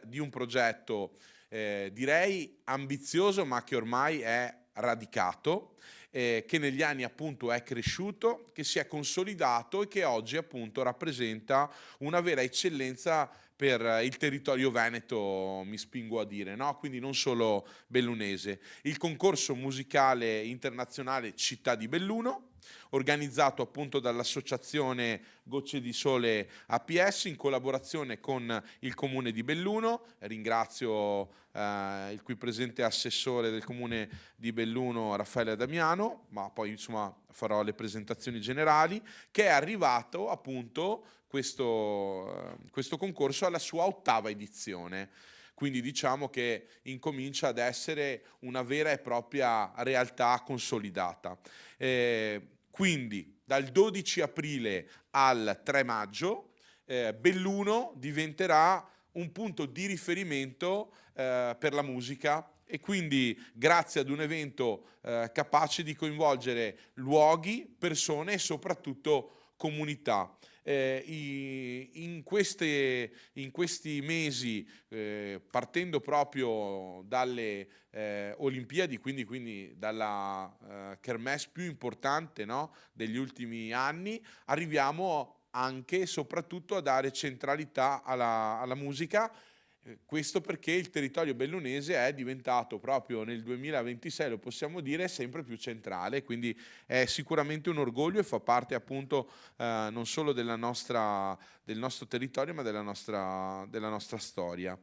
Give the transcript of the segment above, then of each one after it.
di un progetto direi ambizioso, ma che ormai è radicato, che negli anni appunto è cresciuto, che si è consolidato e che oggi appunto rappresenta una vera eccellenza per il territorio veneto, mi spingo a dire, no? Quindi non solo bellunese. Il concorso musicale internazionale Città di Belluno, organizzato appunto dall'associazione Gocce di Sole APS in collaborazione con il comune di Belluno. Ringrazio il qui presente assessore del comune di Belluno Raffaele Damiano, ma poi insomma farò le presentazioni generali, che è arrivato appunto questo concorso alla sua 8ª edizione. Quindi diciamo che incomincia ad essere una vera e propria realtà consolidata. Quindi dal 12 aprile al 3 maggio Belluno diventerà un punto di riferimento per la musica e quindi grazie ad un evento capace di coinvolgere luoghi, persone e soprattutto comunità. In questi mesi, partendo proprio dalle Olimpiadi, quindi dalla kermesse più importante, no, degli ultimi anni, arriviamo anche e soprattutto a dare centralità alla musica. Questo perché il territorio bellunese è diventato proprio nel 2026, lo possiamo dire, sempre più centrale, quindi è sicuramente un orgoglio e fa parte appunto non solo del nostro territorio, ma della nostra storia.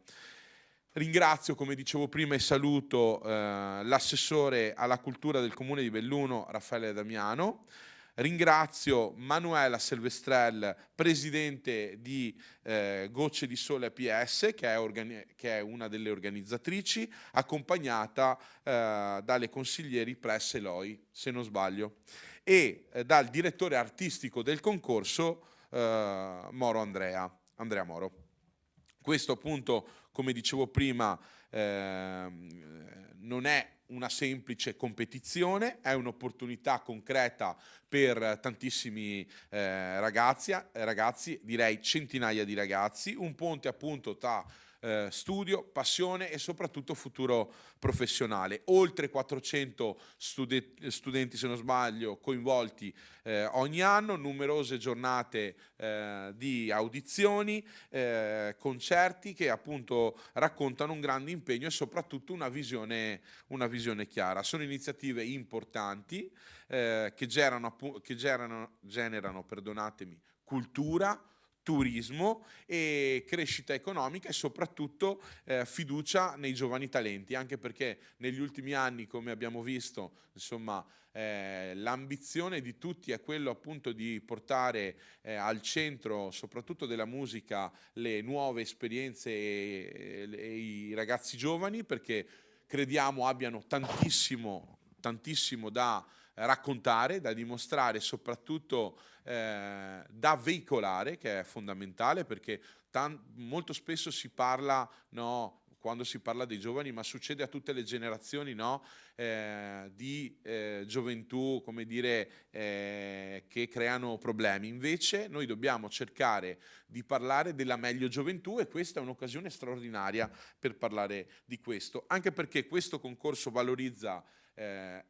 Ringrazio, come dicevo prima, e saluto l'assessore alla cultura del comune di Belluno, Raffaele Damiano. Ringrazio Manuela Silvestrell, presidente di Gocce di Sole APS, che è una delle organizzatrici, accompagnata dalle consiglieri Press e Loi, se non sbaglio, e dal direttore artistico del concorso Andrea Moro. Questo appunto, come dicevo prima, non è una semplice competizione, è un'opportunità concreta per tantissimi ragazzi, direi centinaia di ragazzi, un ponte appunto tra studio, passione e soprattutto futuro professionale. Oltre 400 studenti, se non sbaglio, coinvolti ogni anno, numerose giornate di audizioni, concerti che appunto raccontano un grande impegno e soprattutto una visione chiara. Sono iniziative importanti che generano, perdonatemi, cultura, turismo e crescita economica e soprattutto fiducia nei giovani talenti, anche perché negli ultimi anni, come abbiamo visto, insomma, l'ambizione di tutti è quello appunto di portare al centro soprattutto della musica le nuove esperienze e i ragazzi giovani, perché crediamo abbiano tantissimo da raccontare, da dimostrare, soprattutto da veicolare, che è fondamentale, perché molto spesso si parla, no, quando si parla dei giovani, ma succede a tutte le generazioni, no, di gioventù, come dire, che creano problemi. Invece noi dobbiamo cercare di parlare della meglio gioventù e questa è un'occasione straordinaria per parlare di questo, anche perché questo concorso valorizza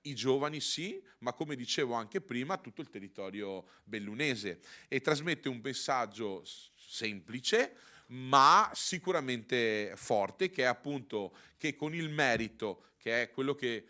i giovani sì, ma come dicevo anche prima, tutto il territorio bellunese e trasmette un messaggio semplice, ma sicuramente forte, che è appunto che con il merito, che è quello che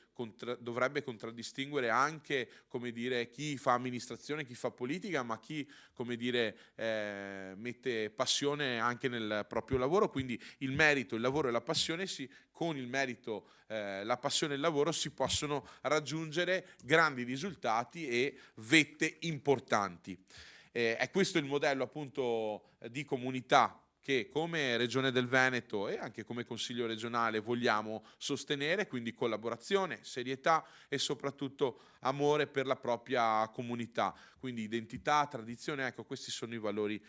dovrebbe contraddistinguere anche, come dire, chi fa amministrazione, chi fa politica, ma chi, come dire, mette passione anche nel proprio lavoro, quindi il merito, il lavoro e la passione con il merito, la passione e il lavoro si possono raggiungere grandi risultati e vette importanti. È questo il modello appunto di comunità che come Regione del Veneto e anche come Consiglio regionale vogliamo sostenere, quindi collaborazione, serietà e soprattutto amore per la propria comunità, quindi identità, tradizione, ecco questi sono i valori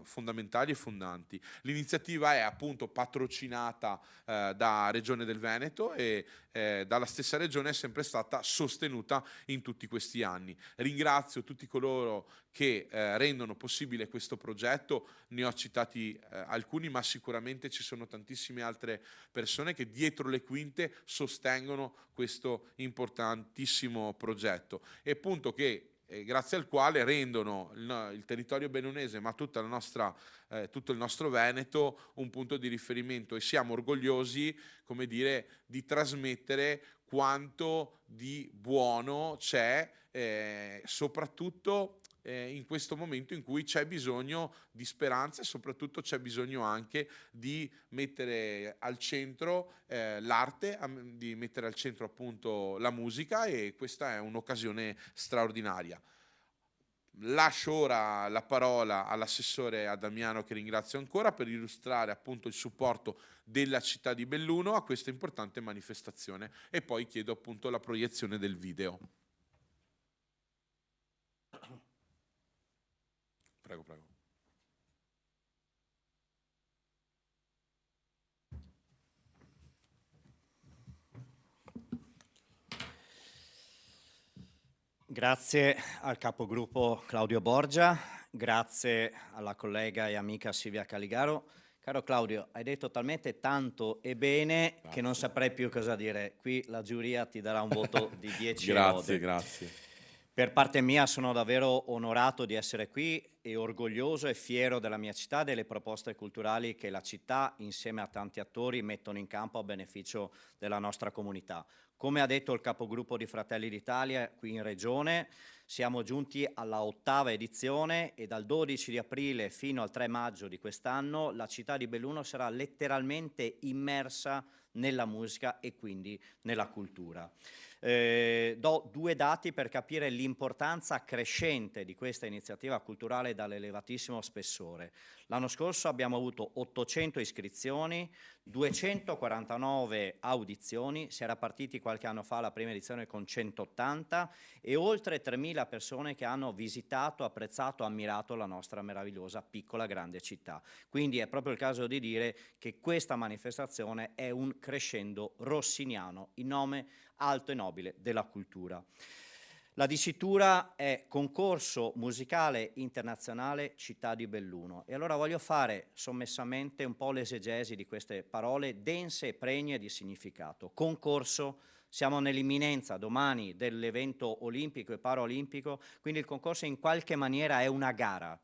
fondamentali e fondanti. L'iniziativa è appunto patrocinata da Regione del Veneto e dalla stessa Regione è sempre stata sostenuta in tutti questi anni. Ringrazio tutti coloro che rendono possibile questo progetto, ne ho citati citati alcuni, ma sicuramente ci sono tantissime altre persone che dietro le quinte sostengono questo importantissimo progetto, e appunto che grazie al quale rendono il territorio bellunese, ma tutta la nostra, tutto il nostro Veneto, un punto di riferimento, e siamo orgogliosi, come dire, di trasmettere quanto di buono c'è, soprattutto in questo momento in cui c'è bisogno di speranza, e soprattutto c'è bisogno anche di mettere al centro l'arte, di mettere al centro appunto la musica, e questa è un'occasione straordinaria. Lascio ora la parola all'assessore Damiano, che ringrazio ancora, per illustrare appunto il supporto della città di Belluno a questa importante manifestazione, e poi chiedo appunto la proiezione del video. Prego, prego. Grazie al capogruppo Claudio Borgia, grazie alla collega e amica Silvia Caligaro. Caro Claudio, hai detto talmente tanto e bene che non saprei più cosa dire. Qui la giuria ti darà un voto di 10 Grazie, lode. grazie. Per parte mia sono davvero onorato di essere qui e orgoglioso e fiero della mia città e delle proposte culturali che la città, insieme a tanti attori, mettono in campo a beneficio della nostra comunità. Come ha detto il capogruppo di Fratelli d'Italia qui in Regione, siamo giunti alla 8ª edizione, e dal 12 di aprile fino al 3 maggio di quest'anno la città di Belluno sarà letteralmente immersa nella musica e quindi nella cultura. Do 2 dati per capire l'importanza crescente di questa iniziativa culturale dall'elevatissimo spessore. L'anno scorso abbiamo avuto 800 iscrizioni, 249 audizioni, si era partiti qualche anno fa la prima edizione con 180, e oltre 3.000 persone che hanno visitato, apprezzato, ammirato la nostra meravigliosa piccola grande città. Quindi è proprio il caso di dire che questa manifestazione è un crescendo rossiniano in nome alto e nobile della cultura. La dicitura è Concorso Musicale Internazionale Città di Belluno, e allora voglio fare sommessamente un po' l'esegesi di queste parole dense e pregne di significato. Concorso, siamo nell'imminenza domani dell'evento olimpico e paraolimpico, quindi il concorso in qualche maniera è una gara,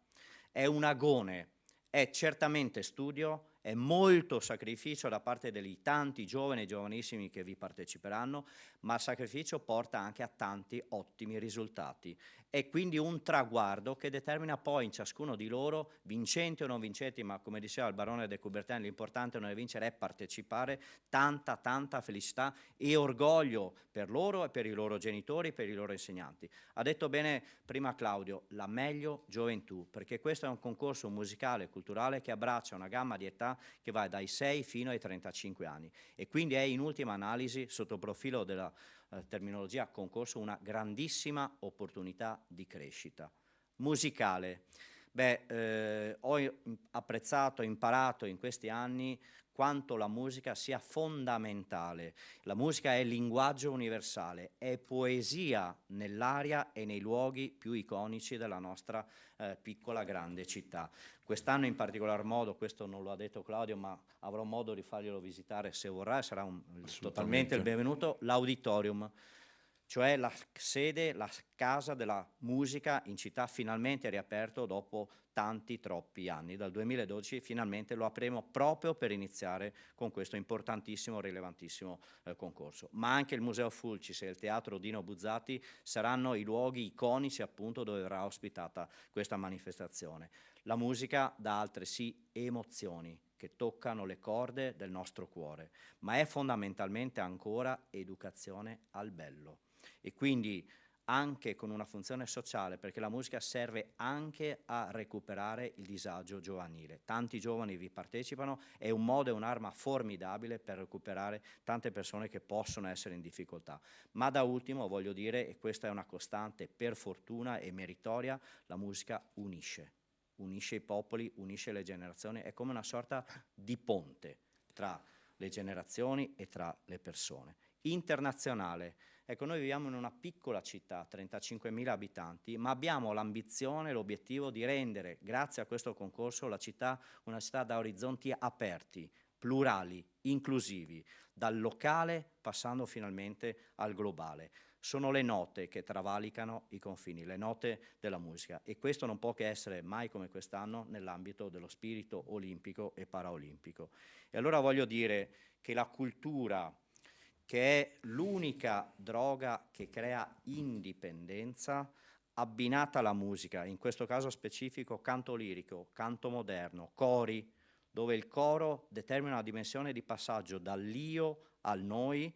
è un agone, è certamente studio, è molto sacrificio da parte dei tanti giovani e giovanissimi che vi parteciperanno, ma il sacrificio porta anche a tanti ottimi risultati. È quindi un traguardo che determina poi in ciascuno di loro, vincenti o non vincenti, ma come diceva il barone de Coubertin, l'importante non è vincere, è partecipare, tanta felicità e orgoglio per loro e per i loro genitori, per i loro insegnanti. Ha detto bene prima Claudio, la meglio gioventù, perché questo è un concorso musicale e culturale che abbraccia una gamma di età che va dai 6 fino ai 35 anni, e quindi è in ultima analisi, sotto il profilo della terminologia concorso, una grandissima opportunità di crescita. Musicale. Ho apprezzato, imparato in questi anni quanto la musica sia fondamentale. La musica è linguaggio universale, è poesia nell'aria e nei luoghi più iconici della nostra piccola grande città. Quest'anno in particolar modo, questo non lo ha detto Claudio, ma avrò modo di farglielo visitare se vorrà, sarà totalmente il benvenuto, l'auditorium, cioè la sede, la casa della musica in città, finalmente riaperto dopo troppi anni. Dal 2012 finalmente lo apriamo proprio per iniziare con questo importantissimo, rilevantissimo concorso. Ma anche il Museo Fulcis e il Teatro Dino Buzzati saranno i luoghi iconici appunto dove verrà ospitata questa manifestazione. La musica dà altresì emozioni che toccano le corde del nostro cuore, ma è fondamentalmente ancora educazione al bello, e quindi anche con una funzione sociale, perché la musica serve anche a recuperare il disagio giovanile. Tanti giovani vi partecipano, è un modo e un'arma formidabile per recuperare tante persone che possono essere in difficoltà. Ma da ultimo voglio dire, e questa è una costante per fortuna e meritoria, la musica unisce i popoli, unisce le generazioni, è come una sorta di ponte tra le generazioni e tra le persone. Internazionale, Ecco, noi viviamo in una piccola città, 35.000 abitanti, ma abbiamo l'ambizione e l'obiettivo di rendere, grazie a questo concorso, la città una città da orizzonti aperti, plurali, inclusivi, dal locale passando finalmente al globale. Sono le note che travalicano i confini, le note della musica, e questo non può che essere, mai come quest'anno, nell'ambito dello spirito olimpico e paraolimpico. E allora voglio dire che la cultura, che è l'unica droga che crea indipendenza, abbinata alla musica, in questo caso specifico canto lirico, canto moderno, cori, dove il coro determina una dimensione di passaggio dall'io al noi,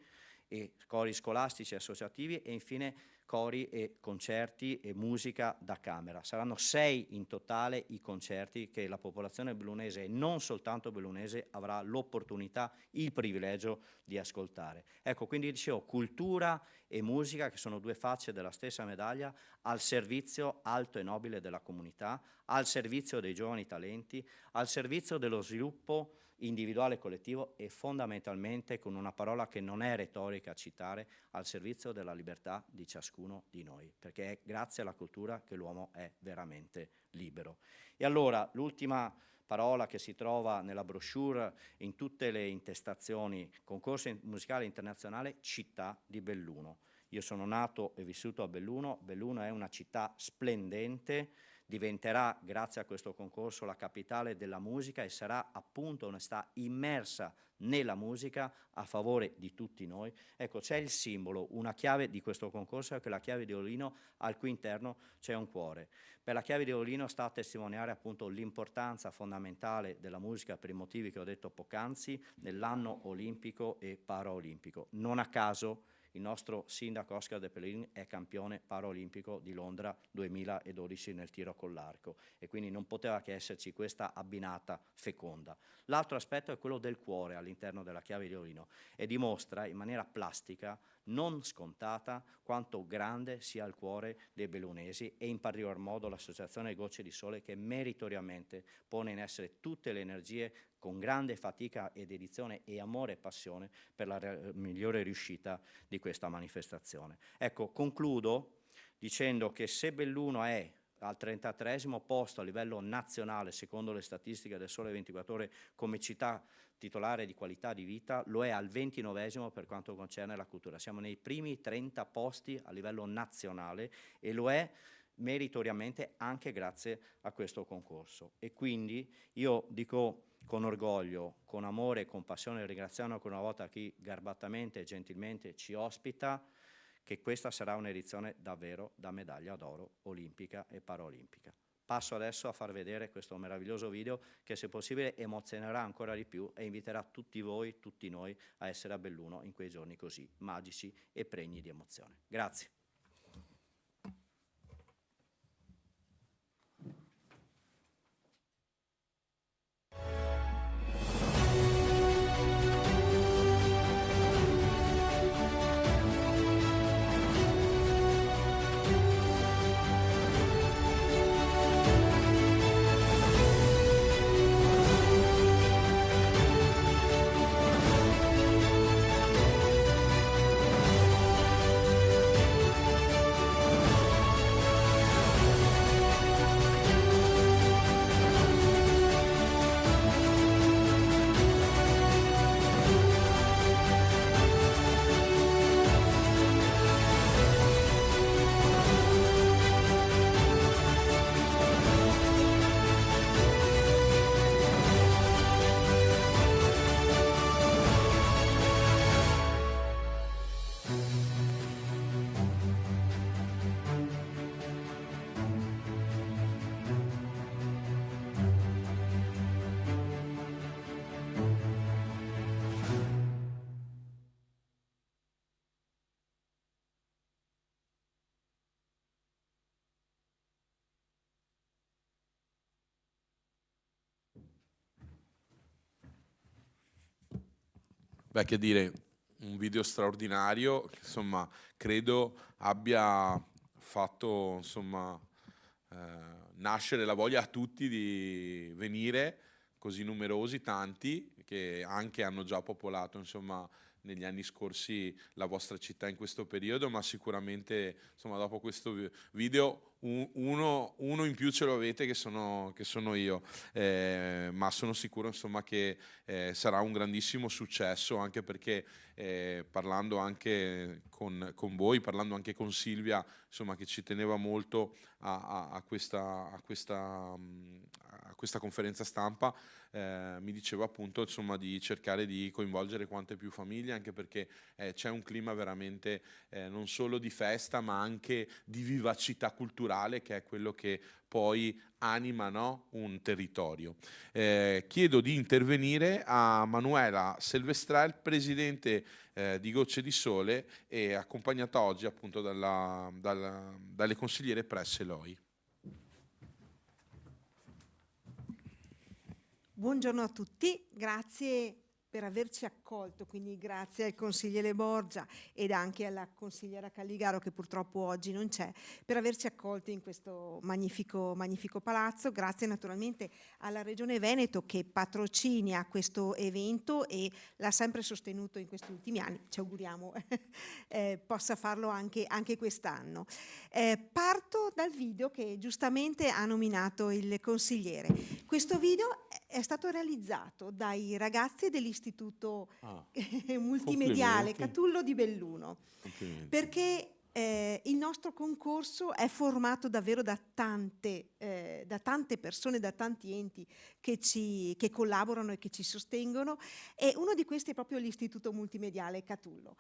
e cori scolastici e associativi, e infine cori e concerti e musica da camera. Saranno 6 in totale i concerti che la popolazione bellunese, e non soltanto bellunese, avrà l'opportunità, il privilegio di ascoltare. Ecco, quindi dicevo, cultura e musica, che sono due facce della stessa medaglia, al servizio alto e nobile della comunità, al servizio dei giovani talenti, al servizio dello sviluppo individuale e collettivo, e fondamentalmente, con una parola che non è retorica a citare, al servizio della libertà di ciascuno di noi, perché è grazie alla cultura che l'uomo è veramente libero. E allora l'ultima parola che si trova nella brochure, in tutte le intestazioni, concorso musicale internazionale, città di Belluno. Io sono nato e vissuto a Belluno. Belluno è una città splendente, diventerà, grazie a questo concorso, la capitale della musica, e sarà appunto una città immersa nella musica a favore di tutti noi. Ecco, c'è il simbolo, una chiave di questo concorso, che è la chiave di violino, al cui interno c'è un cuore. Per la chiave di violino sta a testimoniare appunto l'importanza fondamentale della musica, per i motivi che ho detto poc'anzi, nell'anno olimpico e paraolimpico. Non a caso il nostro sindaco Oscar De Pellegrini è campione paraolimpico di Londra 2012 nel tiro con l'arco, e quindi non poteva che esserci questa abbinata feconda. L'altro aspetto è quello del cuore all'interno della chiave di violino, e dimostra in maniera plastica, non scontata, quanto grande sia il cuore dei bellunesi, e in particolar modo l'associazione Gocce di Sole, che meritoriamente pone in essere tutte le energie, con grande fatica e dedizione e amore e passione, per la migliore riuscita di questa manifestazione. Ecco, concludo dicendo che se Belluno è al 33° posto a livello nazionale, secondo le statistiche del Sole 24 Ore, come città titolare di qualità di vita, lo è al 29° per quanto concerne la cultura. Siamo nei primi 30 posti a livello nazionale, e lo è meritoriamente anche grazie a questo concorso. E quindi io dico con orgoglio, con amore e con passione, ringraziando ancora una volta chi garbatamente e gentilmente ci ospita, che questa sarà un'edizione davvero da medaglia d'oro olimpica e paraolimpica. Passo adesso a far vedere questo meraviglioso video, che se possibile emozionerà ancora di più e inviterà tutti voi, tutti noi, a essere a Belluno in quei giorni così magici e pregni di emozione. Grazie. Beh, che dire, un video straordinario, che, insomma, credo abbia fatto, insomma, nascere la voglia a tutti di venire, così numerosi, tanti, che anche hanno già popolato, insomma, negli anni scorsi la vostra città in questo periodo, ma sicuramente insomma dopo questo video uno in più ce lo avete, che sono io. Ma sono sicuro insomma che sarà un grandissimo successo, anche perché parlando anche con voi, parlando anche con Silvia, insomma, che ci teneva molto a questa conferenza stampa, mi diceva appunto insomma di cercare di coinvolgere quante più famiglie, anche perché c'è un clima veramente non solo di festa ma anche di vivacità culturale, che è quello che poi anima, no, un territorio. Chiedo di intervenire a Manuela Silvestrel, presidente di Gocce di Sole, e accompagnata oggi appunto dalle consigliere Press e Loi. Buongiorno a tutti, grazie per averci accolto, quindi grazie al consigliere Borgia ed anche alla consigliera Calligaro, che purtroppo oggi non c'è, per averci accolto in questo magnifico palazzo. Grazie naturalmente alla Regione Veneto, che patrocina questo evento e l'ha sempre sostenuto in questi ultimi anni. Ci auguriamo possa farlo anche quest'anno. Parto dal video che giustamente ha nominato il consigliere. Questo video è stato realizzato dai ragazzi dell'Istituto Multimediale Catullo di Belluno, perché il nostro concorso è formato davvero da tante persone, da tanti enti che collaborano e che ci sostengono, e uno di questi è proprio l'Istituto Multimediale Catullo.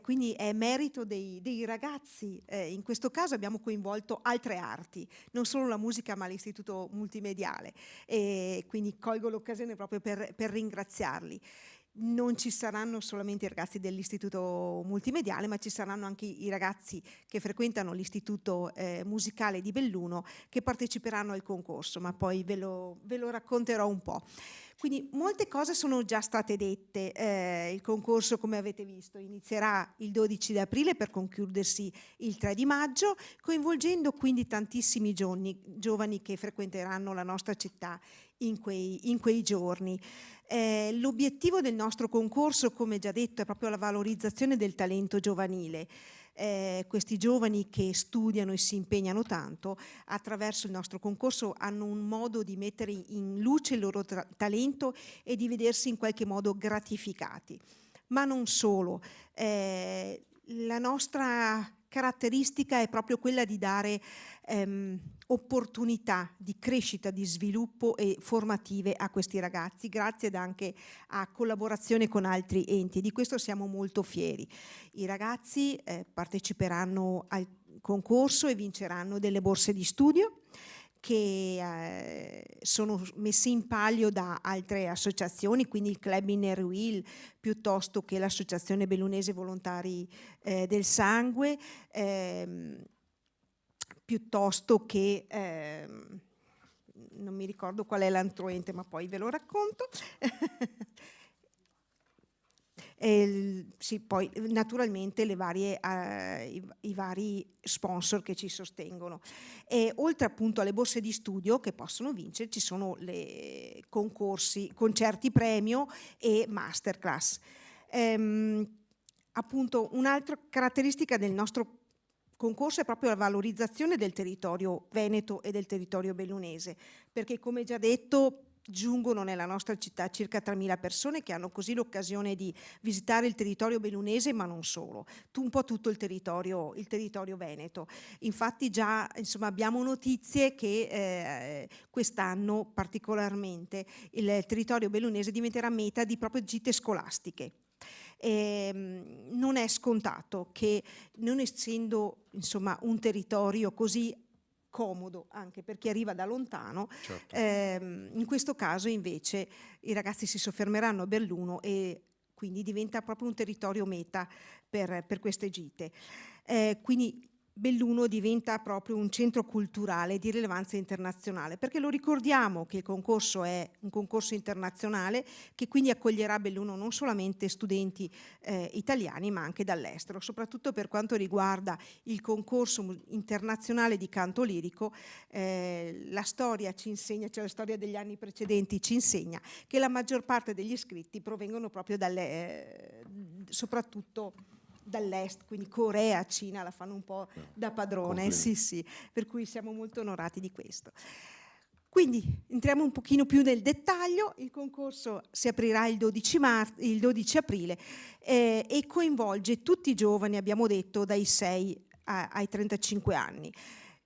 Quindi è merito dei ragazzi. In questo caso abbiamo coinvolto altre arti, non solo la musica ma l'Istituto Multimediale, e quindi colgo l'occasione proprio per ringraziarli. Non ci saranno solamente i ragazzi dell'Istituto Multimediale, ma ci saranno anche i ragazzi che frequentano l'Istituto Musicale di Belluno, che parteciperanno al concorso, ma poi ve lo racconterò un po'. Quindi molte cose sono già state dette. Il concorso, come avete visto, inizierà il 12 di aprile per concludersi il 3 di maggio, coinvolgendo quindi tantissimi giovani che frequenteranno la nostra città in quei giorni. L'obiettivo del nostro concorso, come già detto, è proprio la valorizzazione del talento giovanile. Questi giovani che studiano e si impegnano tanto, attraverso il nostro concorso hanno un modo di mettere in luce il loro talento e di vedersi in qualche modo gratificati. Ma non solo, la nostra caratteristica è proprio quella di dare opportunità di crescita, di sviluppo e formative a questi ragazzi, grazie anche a collaborazione con altri enti, e di questo siamo molto fieri. I ragazzi parteciperanno al concorso e vinceranno delle borse di studio che sono messe in palio da altre associazioni, quindi il Club Innerwil, piuttosto che l'Associazione Bellunese Volontari del Sangue, piuttosto che non mi ricordo qual è l'altro ente, ma poi ve lo racconto. Sì, poi naturalmente i vari sponsor che ci sostengono. E oltre appunto alle borse di studio che possono vincere, ci sono le concerti premio e masterclass. Appunto, un'altra caratteristica del nostro concorso è proprio la valorizzazione del territorio veneto e del territorio bellunese, perché, come già detto, giungono nella nostra città circa 3.000 persone, che hanno così l'occasione di visitare il territorio bellunese, ma non solo, un po' tutto il territorio veneto. Infatti già abbiamo notizie che quest'anno particolarmente il territorio bellunese diventerà meta di proprio gite scolastiche. Non è scontato che, non essendo un territorio così comodo anche per chi arriva da lontano, certo. In questo caso invece i ragazzi si soffermeranno a Belluno e quindi diventa proprio un territorio meta per queste gite. Quindi Belluno diventa proprio un centro culturale di rilevanza internazionale, perché lo ricordiamo che il concorso è un concorso internazionale che quindi accoglierà a Belluno non solamente studenti italiani ma anche dall'estero, soprattutto per quanto riguarda il concorso internazionale di canto lirico. La storia ci insegna, cioè la storia degli anni precedenti ci insegna che la maggior parte degli iscritti provengono proprio soprattutto dall'est, quindi Corea, Cina la fanno un po' da padrone, sì, per cui siamo molto onorati di questo. Quindi entriamo un pochino più nel dettaglio. Il concorso si aprirà il 12 aprile e coinvolge tutti i giovani, abbiamo detto, dai 6 ai 35 anni.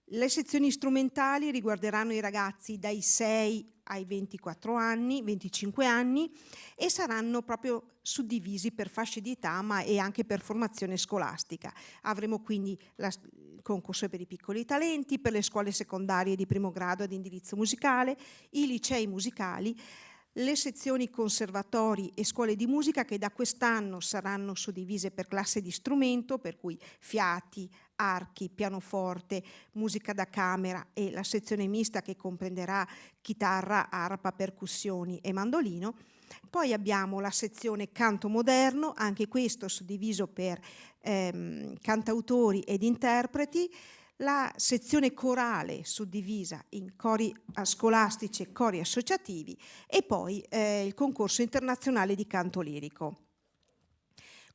Le sezioni strumentali riguarderanno i ragazzi dai 6 ai 24 anni, 25 anni, e saranno proprio suddivisi per fasce di età ma e anche per formazione scolastica. Avremo quindi il concorso per i piccoli talenti, per le scuole secondarie di primo grado ad indirizzo musicale, i licei musicali, le sezioni conservatori e scuole di musica che da quest'anno saranno suddivise per classe di strumento, per cui fiati, archi, pianoforte, musica da camera, e la sezione mista che comprenderà chitarra, arpa, percussioni e mandolino. Poi abbiamo la sezione canto moderno, anche questo suddiviso per cantautori ed interpreti, la sezione corale suddivisa in cori scolastici e cori associativi, e poi il concorso internazionale di canto lirico.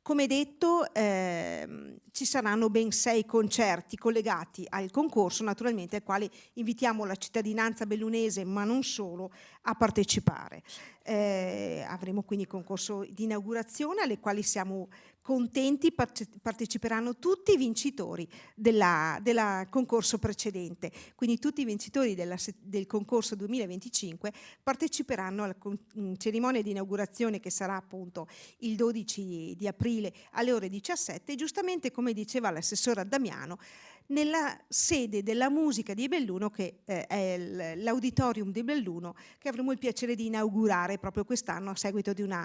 Come detto, ci saranno ben 6 concerti collegati al concorso, naturalmente ai quali invitiamo la cittadinanza bellunese, ma non solo, a partecipare. Avremo quindi il concorso di inaugurazione, alle quali siamo contenti, parteciperanno tutti i vincitori del concorso precedente, quindi tutti i vincitori del concorso 2025 parteciperanno alla cerimonia di inaugurazione, che sarà appunto il 12 di aprile alle ore 17, giustamente come diceva l'assessora Damiano, nella sede della musica di Belluno, che è l'Auditorium di Belluno, che avremo il piacere di inaugurare proprio quest'anno a seguito di una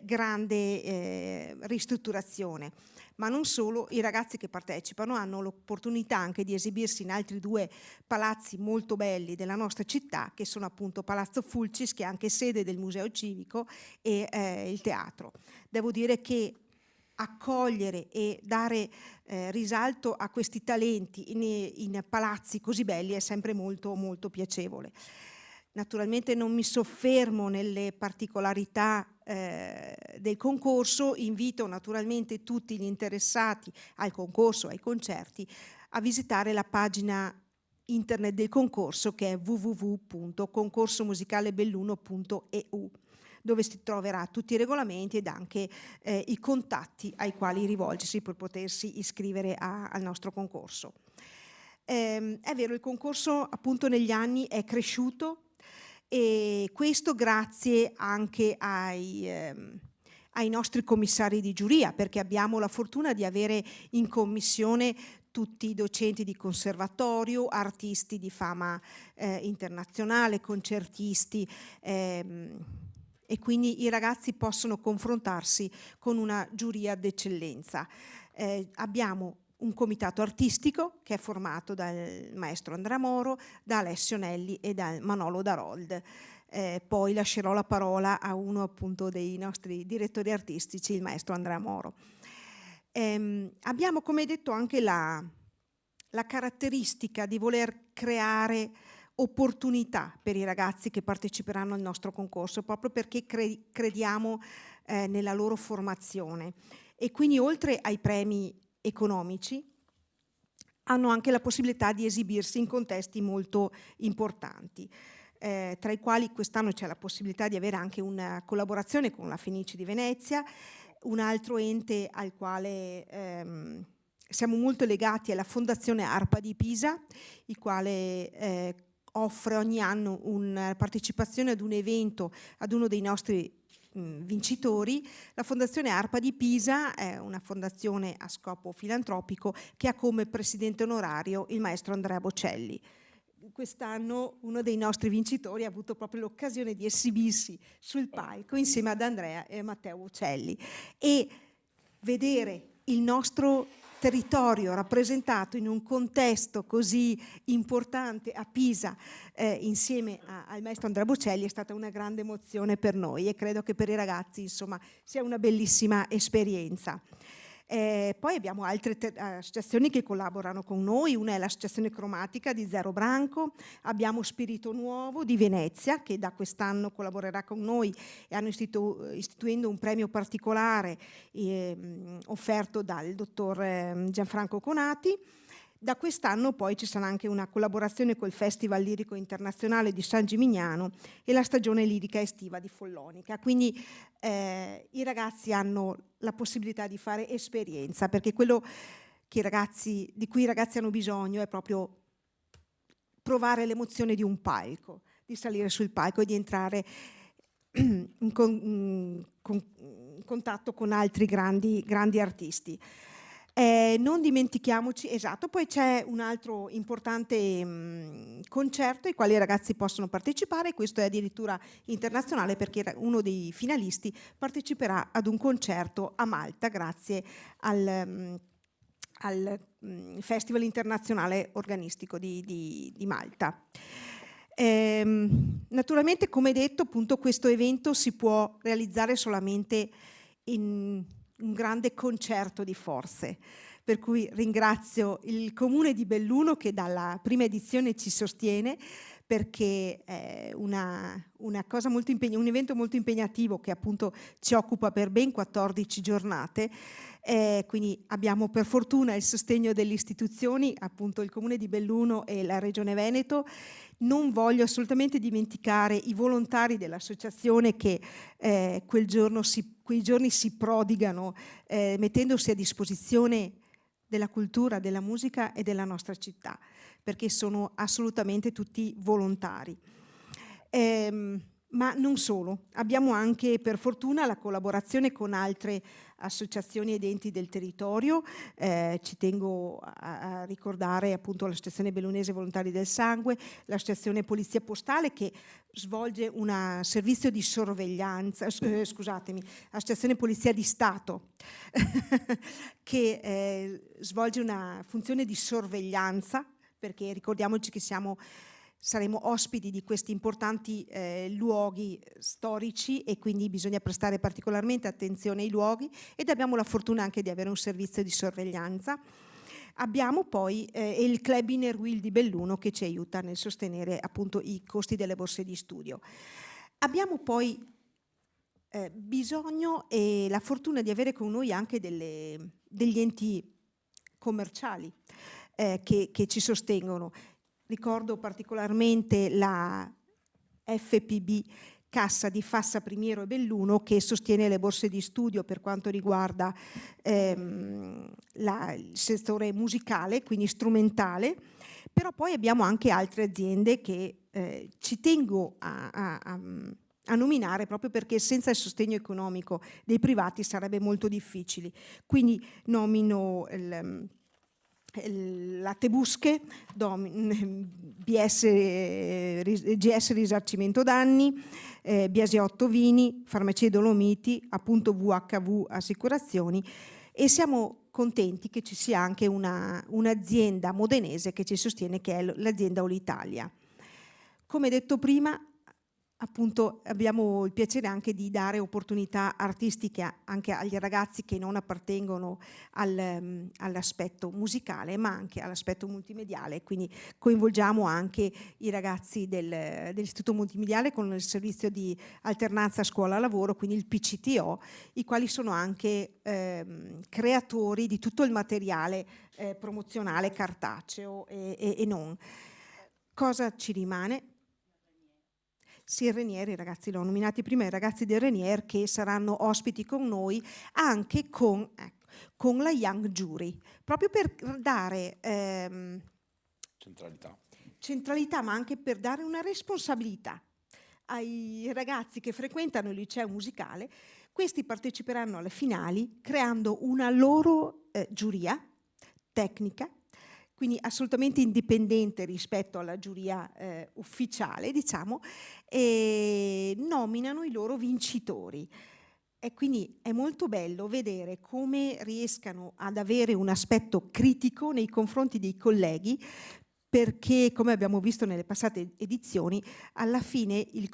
grande ristrutturazione. Ma non solo, i ragazzi che partecipano hanno l'opportunità anche di esibirsi in altri 2 palazzi molto belli della nostra città, che sono appunto Palazzo Fulcis, che è anche sede del Museo Civico, e il teatro. Devo dire che accogliere e dare risalto a questi talenti in palazzi così belli è sempre molto molto piacevole. Naturalmente non mi soffermo nelle particolarità del concorso, invito naturalmente tutti gli interessati al concorso, ai concerti, a visitare la pagina internet del concorso, che è www.concorsomusicalebelluno.eu, dove si troverà tutti i regolamenti ed anche i contatti ai quali rivolgersi per potersi iscrivere al nostro concorso. È vero, il concorso appunto negli anni è cresciuto, e questo grazie anche ai nostri commissari di giuria, perché abbiamo la fortuna di avere in commissione tutti i docenti di conservatorio, artisti di fama internazionale, concertisti, e quindi i ragazzi possono confrontarsi con una giuria d'eccellenza. Abbiamo un comitato artistico che è formato dal maestro Andrea Moro, da Alessio Nelli e da Manolo Darold. Poi lascerò la parola a uno appunto dei nostri direttori artistici, il maestro Andrea Moro. Abbiamo, come detto, anche la caratteristica di voler creare opportunità per i ragazzi che parteciperanno al nostro concorso, proprio perché crediamo nella loro formazione, e quindi oltre ai premi economici hanno anche la possibilità di esibirsi in contesti molto importanti, tra i quali quest'anno c'è la possibilità di avere anche una collaborazione con la Fenice di Venezia. Un altro ente al quale siamo molto legati è la Fondazione ARPA di Pisa, il quale offre ogni anno una partecipazione ad un evento, ad uno dei nostri vincitori. La Fondazione ARPA di Pisa è una fondazione a scopo filantropico che ha come presidente onorario il maestro Andrea Bocelli. Quest'anno uno dei nostri vincitori ha avuto proprio l'occasione di esibirsi sul palco insieme ad Andrea e Matteo Bocelli, e vedere il nostro territorio rappresentato in un contesto così importante a Pisa insieme al maestro Andrea Bocelli è stata una grande emozione per noi e credo che per i ragazzi insomma sia una bellissima esperienza. Poi abbiamo altre associazioni che collaborano con noi, una è l'associazione cromatica di Zero Branco, abbiamo Spirito Nuovo di Venezia che da quest'anno collaborerà con noi e hanno istituendo un premio particolare offerto dal dottor Gianfranco Conati. Da quest'anno poi ci sarà anche una collaborazione col Festival Lirico Internazionale di San Gimignano e la stagione lirica estiva di Follonica. Quindi i ragazzi hanno la possibilità di fare esperienza, perché quello di cui i ragazzi hanno bisogno è proprio provare l'emozione di un palco, di salire sul palco e di entrare in contatto con altri grandi artisti. Non dimentichiamoci, esatto, poi c'è un altro importante concerto ai quali i ragazzi possono partecipare, questo è addirittura internazionale perché uno dei finalisti parteciperà ad un concerto a Malta grazie al Festival Internazionale Organistico di Malta. Naturalmente, come detto, appunto, questo evento si può realizzare solamente in un grande concerto di forze, per cui ringrazio il Comune di Belluno che dalla prima edizione ci sostiene, perché è una cosa molto un evento molto impegnativo che appunto ci occupa per ben 14 giornate. Quindi abbiamo per fortuna il sostegno delle istituzioni, appunto il Comune di Belluno e la Regione Veneto. Non voglio assolutamente dimenticare i volontari dell'associazione che quei giorni si prodigano mettendosi a disposizione della cultura, della musica e della nostra città, perché sono assolutamente tutti volontari. Ma non solo, abbiamo anche per fortuna la collaborazione con altre associazioni ed enti del territorio. Ci tengo a ricordare appunto l'Associazione Bellunese Volontari del Sangue, l'Associazione Polizia Postale che svolge un servizio di sorveglianza, scusatemi, l'Associazione Polizia di Stato che svolge una funzione di sorveglianza, perché ricordiamoci che saremo ospiti di questi importanti luoghi storici e quindi bisogna prestare particolarmente attenzione ai luoghi, ed abbiamo la fortuna anche di avere un servizio di sorveglianza. Abbiamo poi il Club Inner Wheel di Belluno che ci aiuta nel sostenere appunto i costi delle borse di studio. Abbiamo poi bisogno e la fortuna di avere con noi anche degli enti commerciali che ci sostengono. Ricordo particolarmente la FPB Cassa di Fassa Primiero e Belluno che sostiene le borse di studio per quanto riguarda il settore musicale, quindi strumentale, però poi abbiamo anche altre aziende che ci tengo a nominare proprio perché senza il sostegno economico dei privati sarebbe molto difficile. Quindi nomino la Tebusche, GS Risarcimento Danni, Biasiotto Vini, Farmacie Dolomiti, appunto VHV Assicurazioni, e siamo contenti che ci sia anche un'azienda modenese che ci sostiene, che è l'azienda Olitalia. Come detto prima, appunto abbiamo il piacere anche di dare opportunità artistiche anche agli ragazzi che non appartengono all'aspetto musicale ma anche all'aspetto multimediale, quindi coinvolgiamo anche i ragazzi dell'Istituto Multimediale con il servizio di alternanza scuola-lavoro, quindi il PCTO, i quali sono anche creatori di tutto il materiale promozionale cartaceo e non. Cosa ci rimane? Sì, il Renier, i ragazzi l'ho nominati prima, i ragazzi del Renier che saranno ospiti con noi anche con la Young Jury, proprio per dare centralità, ma anche per dare una responsabilità ai ragazzi che frequentano il liceo musicale. Questi parteciperanno alle finali creando una loro giuria tecnica, quindi assolutamente indipendente rispetto alla giuria ufficiale, diciamo, e nominano i loro vincitori. E quindi è molto bello vedere come riescano ad avere un aspetto critico nei confronti dei colleghi, perché, come abbiamo visto nelle passate edizioni, alla fine il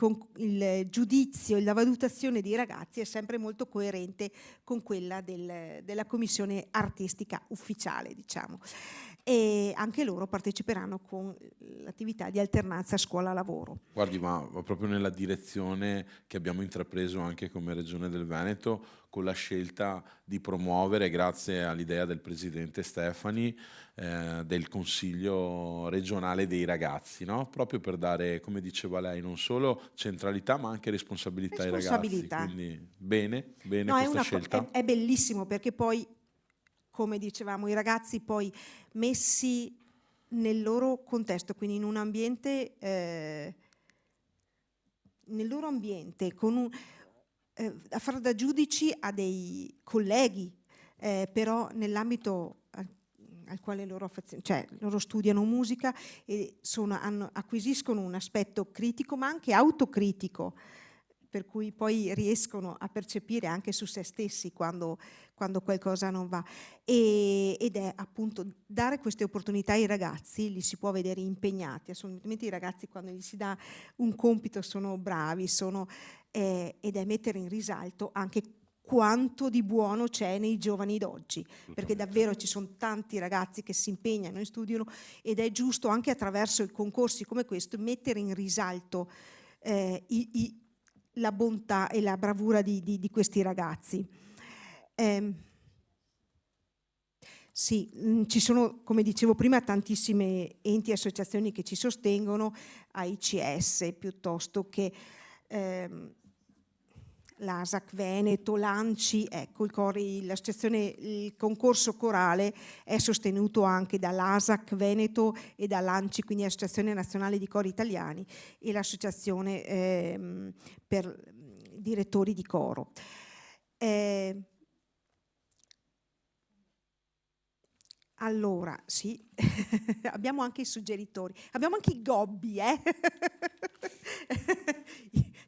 giudizio e la valutazione dei ragazzi è sempre molto coerente con quella della commissione artistica ufficiale, diciamo. E anche loro parteciperanno con l'attività di alternanza scuola-lavoro. Guardi, ma va proprio nella direzione che abbiamo intrapreso anche come Regione del Veneto, con la scelta di promuovere, grazie all'idea del presidente Stefani, del Consiglio regionale dei ragazzi, no? Proprio per dare, come diceva lei, non solo centralità ma anche responsabilità ai ragazzi. Responsabilità. Quindi bene, bene No, questa scelta. è bellissimo, perché poi, come dicevamo, i ragazzi poi messi nel loro contesto, quindi in un ambiente, nel loro ambiente, a fare da giudici a dei colleghi, però nell'ambito al quale loro studiano musica e acquisiscono un aspetto critico ma anche autocritico, per cui poi riescono a percepire anche su se stessi quando qualcosa non va. Ed è appunto dare queste opportunità ai ragazzi, li si può vedere impegnati, assolutamente. I ragazzi, quando gli si dà un compito, sono bravi, ed è mettere in risalto anche quanto di buono c'è nei giovani d'oggi, perché davvero ci sono tanti ragazzi che si impegnano e studiano, ed è giusto anche attraverso i concorsi come questo mettere in risalto la bontà e la bravura di questi ragazzi. Sì, ci sono, come dicevo prima, tantissime enti e associazioni che ci sostengono, AICS piuttosto che l'ASAC Veneto, l'ANCI, ecco, il concorso corale è sostenuto anche dall'ASAC Veneto e dall'ANCI, quindi Associazione Nazionale di Cori Italiani, e l'Associazione per Direttori di Coro. Allora, sì, abbiamo anche i suggeritori, abbiamo anche i gobbi,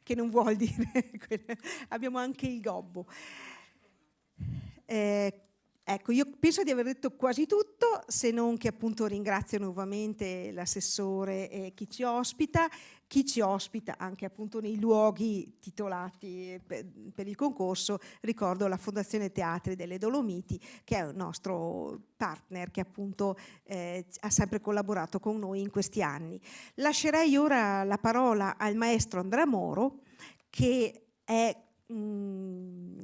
che non vuol dire, abbiamo anche il gobbo. Ecco, io penso di aver detto quasi tutto, se non che appunto ringrazio nuovamente l'assessore e chi ci ospita anche appunto nei luoghi titolati per il concorso. Ricordo la Fondazione Teatri delle Dolomiti, che è un nostro partner che appunto ha sempre collaborato con noi in questi anni. Lascerei ora la parola al maestro Andrea Moro, che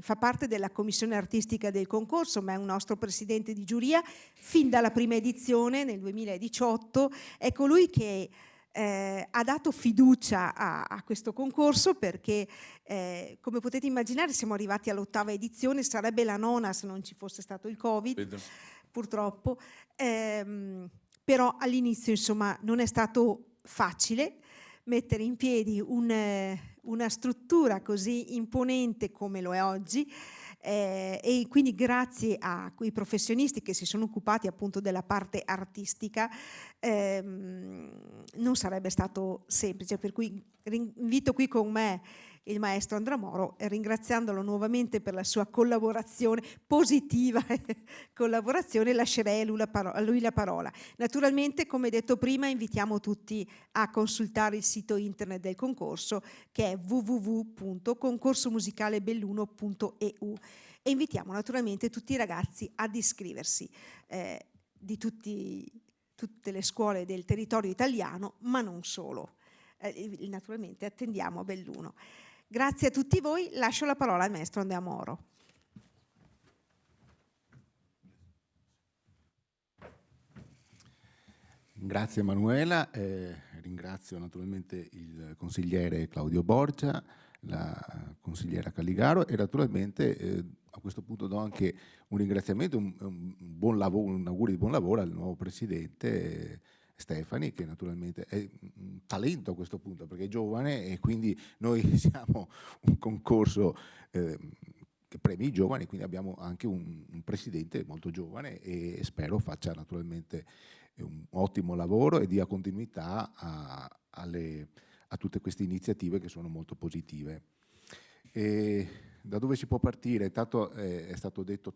fa parte della commissione artistica del concorso, ma è un nostro presidente di giuria fin dalla prima edizione nel 2018. È colui che ha dato fiducia a questo concorso, perché come potete immaginare siamo arrivati all'8ª edizione, sarebbe la 9ª se non ci fosse stato il Covid, purtroppo, però all'inizio insomma non è stato facile mettere in piedi una struttura così imponente come lo è oggi, e quindi grazie a quei professionisti che si sono occupati appunto della parte artistica non sarebbe stato semplice, per cui invito qui con me il maestro Andrea Moro, ringraziandolo nuovamente per la sua collaborazione, positiva collaborazione. Lascerei a lui la parola. Naturalmente, come detto prima, invitiamo tutti a consultare il sito internet del concorso, che è www.concorsomusicalebelluno.eu, e invitiamo naturalmente tutti i ragazzi ad iscriversi di tutte le scuole del territorio italiano, ma non solo. Naturalmente attendiamo a Belluno. Grazie a tutti voi, lascio la parola al maestro Andrea Moro. Grazie Manuela, ringrazio naturalmente il consigliere Claudio Borgia, la consigliera Calligaro, e naturalmente a questo punto do anche un ringraziamento, un buon lavoro, un augurio di buon lavoro al nuovo presidente Stefani, che naturalmente è un talento a questo punto perché è giovane, e quindi noi siamo un concorso che premi i giovani, quindi abbiamo anche un presidente molto giovane, e spero faccia naturalmente un ottimo lavoro e dia continuità a tutte queste iniziative che sono molto positive. da dove si può partire? Tanto è stato detto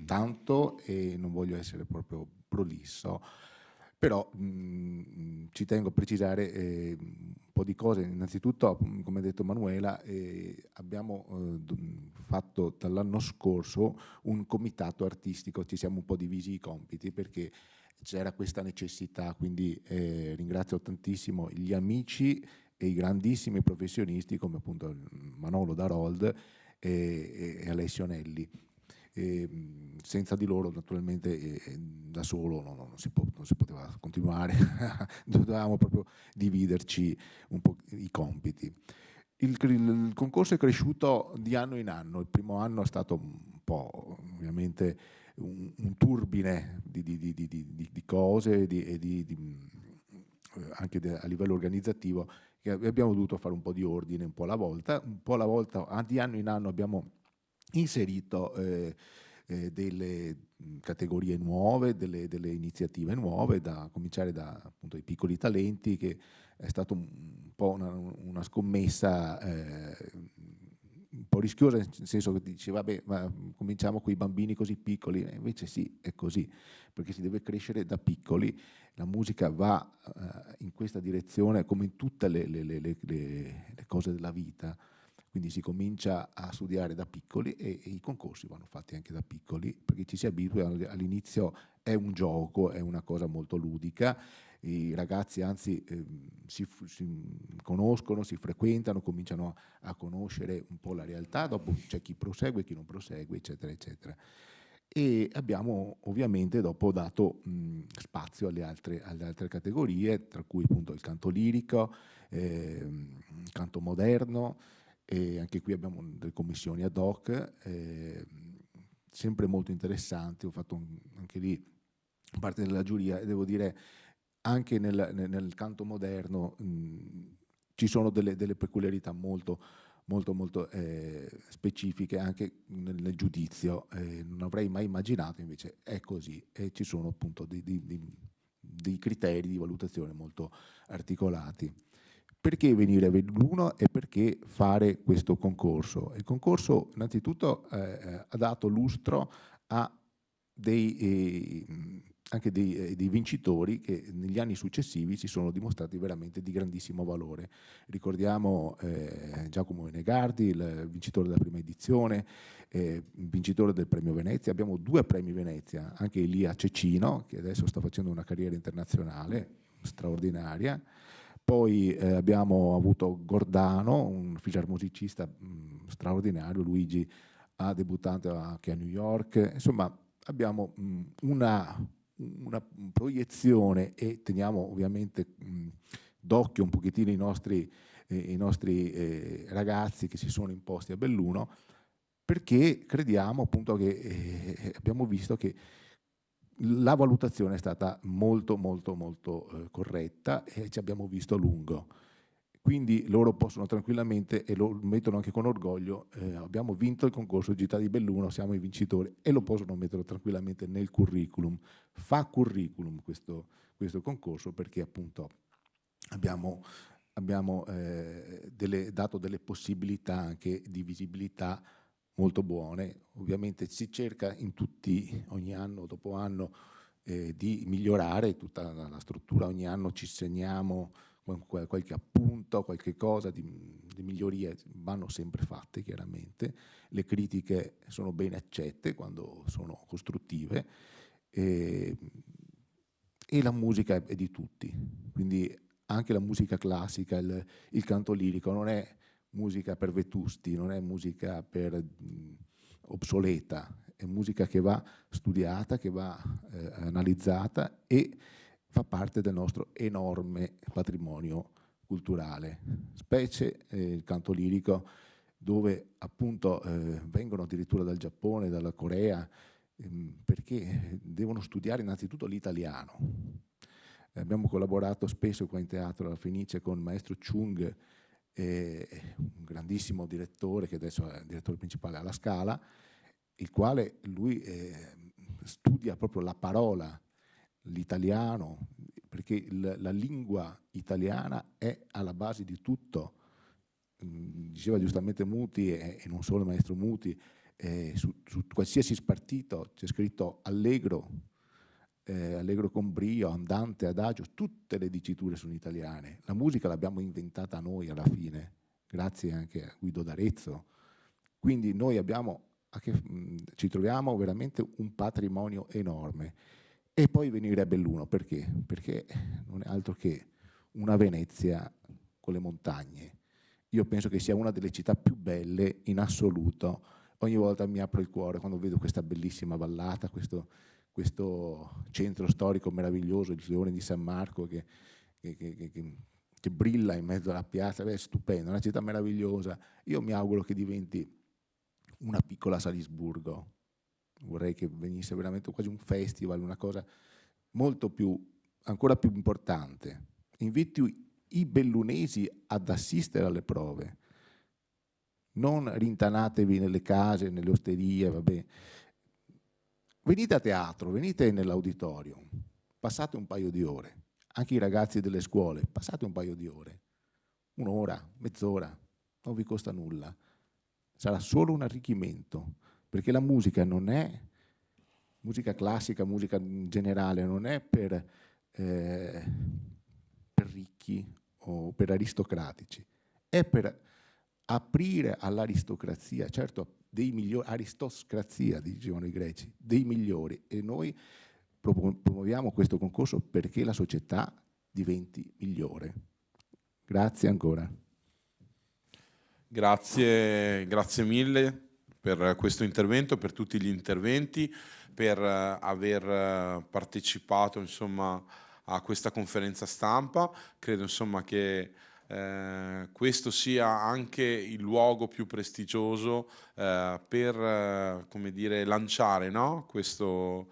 tanto e non voglio essere proprio prolisso, però ci tengo a precisare un po' di cose. Innanzitutto, come ha detto Manuela, abbiamo fatto dall'anno scorso un comitato artistico, ci siamo un po' divisi i compiti perché c'era questa necessità, quindi ringrazio tantissimo gli amici e i grandissimi professionisti come appunto Manolo Darold e Alessio Nelli. Senza di loro naturalmente da solo non si poteva continuare, dovevamo proprio dividerci un po' i compiti. Il concorso è cresciuto di anno in anno. Il primo anno è stato un po' ovviamente un turbine di cose anche a livello organizzativo, che abbiamo dovuto fare un po' di ordine un po' alla volta, di anno in anno abbiamo inserito delle categorie nuove, delle iniziative nuove, da cominciare appunto dai piccoli talenti, che è stato un po' una scommessa un po' rischiosa, nel senso che dice vabbè, ma cominciamo con i bambini così piccoli, e invece sì, è così, perché si deve crescere da piccoli. La musica va in questa direzione come in tutte le cose della vita, quindi si comincia a studiare da piccoli e i concorsi vanno fatti anche da piccoli, perché ci si abitua. All'inizio è un gioco, è una cosa molto ludica, i ragazzi anzi si conoscono, si frequentano, cominciano a conoscere un po' la realtà, dopo c'è chi prosegue, chi non prosegue, eccetera, eccetera. E abbiamo ovviamente dopo dato spazio alle altre categorie, tra cui appunto il canto lirico, il canto moderno, e anche qui abbiamo delle commissioni ad hoc, sempre molto interessanti. Ho fatto anche lì parte della giuria e devo dire anche nel canto moderno ci sono delle peculiarità molto specifiche anche nel giudizio. Non avrei mai immaginato, invece è così, e ci sono appunto dei criteri di valutazione molto articolati. Perché venire a Belluno e perché fare questo concorso? Il concorso innanzitutto ha dato lustro a anche dei vincitori che negli anni successivi si sono dimostrati veramente di grandissimo valore. Ricordiamo Giacomo Venegardi, il vincitore della prima edizione, vincitore del premio Venezia. Abbiamo 2 premi Venezia, anche Elia Cecino, che adesso sta facendo una carriera internazionale straordinaria. Poi abbiamo avuto Gordano, un fisarmusicista straordinario. Luigi ha debuttato anche a New York. Insomma, abbiamo una proiezione e teniamo ovviamente d'occhio un pochettino i nostri ragazzi che si sono imposti a Belluno, perché crediamo appunto che abbiamo visto che la valutazione è stata molto corretta e ci abbiamo visto a lungo. Quindi loro possono tranquillamente, e lo mettono anche con orgoglio, abbiamo vinto il concorso Gita di Belluno, siamo i vincitori, e lo possono mettere tranquillamente nel curriculum. Fa curriculum questo concorso, perché appunto abbiamo dato delle possibilità anche di visibilità molto buone. Ovviamente si cerca in tutti, ogni anno dopo anno, di migliorare tutta la struttura. Ogni anno ci segniamo qualche appunto, qualche cosa di migliorie vanno sempre fatte, chiaramente. Le critiche sono ben accette quando sono costruttive, e la musica è di tutti, quindi anche la musica classica, il canto lirico non è musica per vetusti, non è musica per obsoleta, è musica che va studiata, che va analizzata e fa parte del nostro enorme patrimonio culturale, specie il canto lirico, dove appunto vengono addirittura dal Giappone, dalla Corea, perché devono studiare innanzitutto l'italiano. Abbiamo collaborato spesso qua in teatro alla Fenice con il maestro Chung, un grandissimo direttore che adesso è il direttore principale alla Scala, il quale lui studia proprio la parola, l'italiano, perché la lingua italiana è alla base di tutto. diceva giustamente Muti, e non solo il maestro Muti, su qualsiasi spartito c'è scritto allegro, allegro con brio, andante, adagio, tutte le diciture sono italiane. La musica l'abbiamo inventata noi alla fine, grazie anche a Guido d'Arezzo. Quindi noi ci troviamo veramente un patrimonio enorme. E poi venire a Belluno, perché? Perché non è altro che una Venezia con le montagne. Io penso che sia una delle città più belle in assoluto. Ogni volta mi apro il cuore quando vedo questa bellissima vallata, questo centro storico meraviglioso, il Leone di San Marco che brilla in mezzo alla piazza. È stupendo, una città meravigliosa. Io mi auguro che diventi una piccola Salisburgo. Vorrei che venisse veramente quasi un festival, una cosa molto ancora più importante. Invito i bellunesi ad assistere alle prove. Non rintanatevi nelle case, nelle osterie, vabbè. Venite a teatro, venite nell'auditorium, passate un paio di ore. Anche i ragazzi delle scuole, passate un paio di ore. Un'ora, mezz'ora, non vi costa nulla. Sarà solo un arricchimento, perché la musica non è musica classica, musica in generale, non è per ricchi o per aristocratici, è per aprire all'aristocrazia, certo dei migliori, aristocrazia dicevano i greci, dei migliori, e noi promuoviamo questo concorso perché la società diventi migliore. Grazie ancora. Grazie mille per questo intervento, per tutti gli interventi, per aver partecipato insomma a questa conferenza stampa. Credo insomma che questo sia anche il luogo più prestigioso per come dire, lanciare, no? questo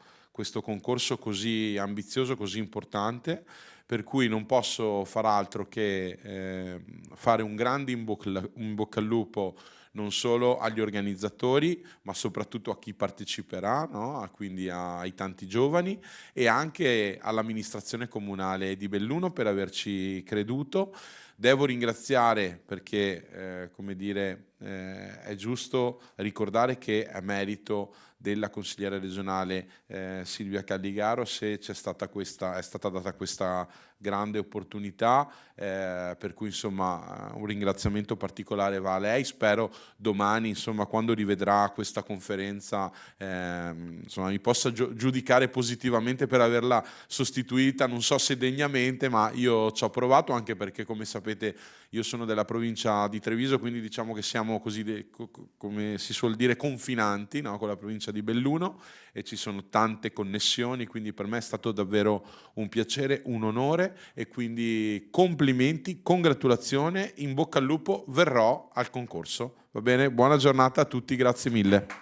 concorso così ambizioso, così importante, per cui non posso far altro che fare un grande in bocca al lupo non solo agli organizzatori, ma soprattutto a chi parteciperà, no? Quindi ai tanti giovani, e anche all'amministrazione comunale di Belluno per averci creduto. Devo ringraziare perché, come dire, è giusto ricordare che è merito della consigliera regionale Silvia Calligaro se è stata data questa grande opportunità, per cui insomma un ringraziamento particolare va a lei. Spero domani, insomma, quando rivedrà questa conferenza, insomma, mi possa giudicare positivamente per averla sostituita, non so se degnamente, ma io ci ho provato, anche perché, come sapete, io sono della provincia di Treviso, quindi diciamo che siamo così, come si suol dire, confinanti, no? Con la provincia di Belluno, e ci sono tante connessioni, quindi per me è stato davvero un piacere, un onore, e quindi complimenti, congratulazioni, in bocca al lupo, verrò al concorso. Va bene? Buona giornata a tutti, grazie mille.